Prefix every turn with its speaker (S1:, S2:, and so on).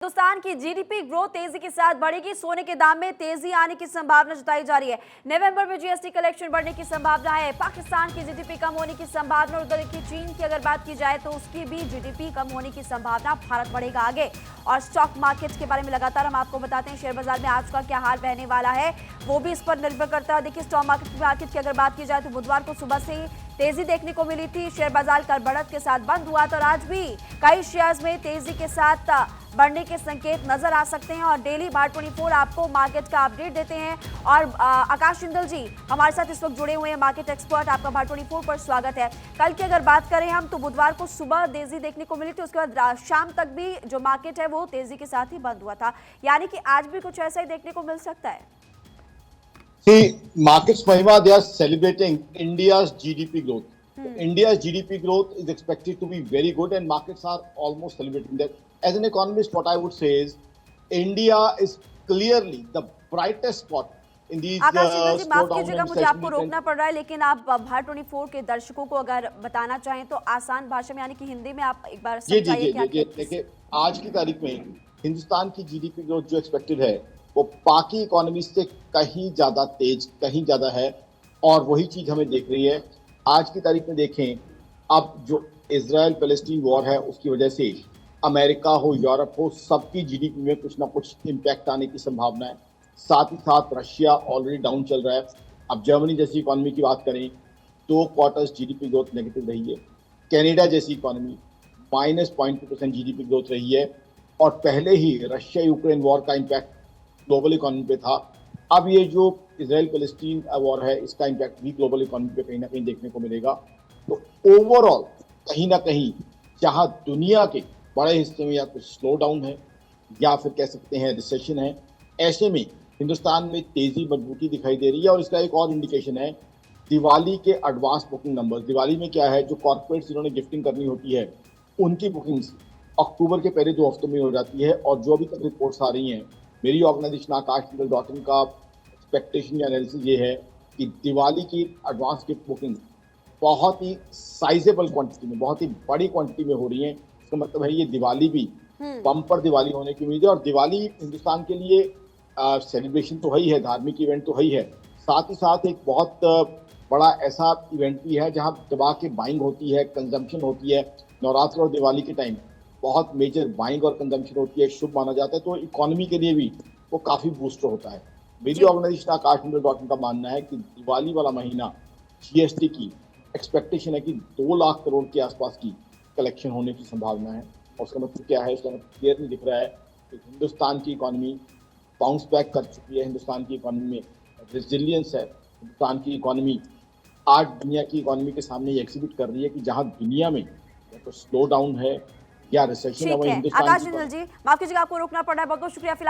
S1: हिंदुस्तान की GDP growth तेजी के साथ बढ़ेगी। सोने के दाम में तेजी आने की संभावना जताई जा रही है। नवंबर में जीएसटी कलेक्शन बढ़ने की संभावना है। पाकिस्तान की जीडीपी कम होने की संभावना और उधर देखिए चीन की अगर बात की जाए तो उसकी भी जीडीपी कम होने की संभावना। भारत बढ़ेगा आगे। और स्टॉक मार्केट के बारे में लगातार हम आपको बताते हैं शेयर बाजार में आज का क्या हाल रहने वाला है वो भी इस पर निर्भर करता है। देखिए स्टॉक मार्केट की अगर बात की जाए तो बुधवार को सुबह से तेजी देखने को मिली थी। शेयर बाजार कल बढ़त के साथ बंद हुआ तो आज भी कई शेयर्स में तेजी के साथ बढ़ने के संकेत नजर आ सकते हैं। और डेली बार 24 आपको मार्केट का अपडेट देते हैं। और आकाश जिंदल जी हमारे साथ इस वक्त जुड़े हुए हैं, मार्केट एक्सपर्ट। आपका बार 24 पर स्वागत है। कल की अगर बात करें हम तो बुधवार को सुबह तेजी देखने को मिली थी, उसके बाद शाम तक भी जो मार्केट है वो तेजी के साथ ही बंद हुआ था, यानी कि आज भी कुछ ऐसा ही देखने को मिल सकता है।
S2: See, markets, Mahima, they are celebrating India's GDP growth. India's GDP growth is expected to be very good, and markets are almost celebrating that. As an economist, what I would say is, India is clearly the brightest spot in these
S1: आकाश जी माफ
S2: slowdown
S1: कीजिएगा,
S2: and
S1: मुझे आपको
S2: recession.
S1: रोकना पड़ रहा है, लेकिन आप भार 24 के दर्शकों को अगर बताना चाहें तो आसान भाषा में यानी कि हिंदी में आप एक बार समझाइए क्या
S2: देखिए आज की तारीख में हिंदुस्तान की जीडीपी ग्रोथ जो एक्सपेक्टेड है वो बाकी इकोनॉमी से कहीं ज्यादा तेज, कहीं ज्यादा है। और वही चीज हमें देख रही है आज की तारीख में। देखें, अब जो इजराइल पैलेस्टीन वॉर है उसकी वजह से अमेरिका हो, यूरोप हो, सबकी जीडीपी में कुछ ना कुछ इम्पैक्ट आने की संभावना है। साथ ही साथ रशिया ऑलरेडी डाउन चल रहा है। अब जर्मनी जैसी इकोनॉमी की बात करें, 2 क्वार्टर्स जीडीपी ग्रोथ नेगेटिव रही है। कनाडा जैसी इकोनॉमी -0.2% जीडीपी ग्रोथ रही है। और पहले ही रशिया यूक्रेन वॉर का इम्पैक्ट ग्लोबल इकोनॉमी पे था। अब ये जो इजराइल पैलेस्टीन वॉर है इसका इम्पैक्ट भी ग्लोबल इकोनॉमी पे कहीं ना कहीं देखने को मिलेगा। तो ओवरऑल कहीं ना कहीं जहां दुनिया के बड़े हिस्से में या कुछ स्लो डाउन है या फिर कह सकते हैं रिसेशन है, ऐसे में हिंदुस्तान में तेजी मजबूती दिखाई दे रही है। और इसका एक और इंडिकेशन है दिवाली के एडवांस बुकिंग नंबर। दिवाली में क्या है, जो कॉर्पोरेट्स जिन्होंने गिफ्टिंग करनी होती है उनकी बुकिंग्स अक्टूबर के पहले 2 हफ्तों में हो जाती है। और जो अभी तक रिपोर्ट्स आ रही हैं, मेरी ऑर्गेनाइजेशन आकाश.in का एक्सपेक्टेशन या एनालिसिस ये है कि दिवाली की एडवांस गिफ्ट बुकिंग बहुत ही साइजेबल क्वांटिटी में, बहुत ही बड़ी क्वांटिटी में हो रही है। इसका मतलब है ये दिवाली भी बम्पर दिवाली होने की उम्मीद है। और दिवाली हिंदुस्तान के लिए सेलिब्रेशन तो है ही है, धार्मिक इवेंट तो है ही है, साथ ही साथ एक बहुत बड़ा ऐसा इवेंट भी है जहाँ दबा के बाइंग होती है, कंजम्पशन होती है। नवरात्र और दिवाली के टाइम बहुत मेजर बाइंग और कंजम्पशन होती है, शुभ माना जाता है। तो इकोनॉमी के लिए भी वो काफी बूस्टर होता है। मेरी ऑर्गेनाइजेशन आकाश.in का मानना है कि दिवाली वाला महीना जीएसटी की एक्सपेक्टेशन है कि 2 लाख करोड़ के आसपास की कलेक्शन होने की संभावना है। और उसका मतलब क्या है, उसका मतलब क्लियरली दिख रहा है कि हिंदुस्तान की इकोनॉमी बाउंस बैक कर चुकी है। हिंदुस्तान की इकोनॉमी में रेजिलियंस है। हिंदुस्तान की इकोनॉमी आज दुनिया की इकोनॉमी के सामने ये एग्जिबिट कर रही है कि जहाँ दुनिया में या तो स्लो डाउन है या रिसेशन है, वही हिंदुस्तान
S1: आकाश जिंदल जी माफ कीजिएगा, आपको रोकना पड़ रहा है। बहुत बहुत शुक्रिया।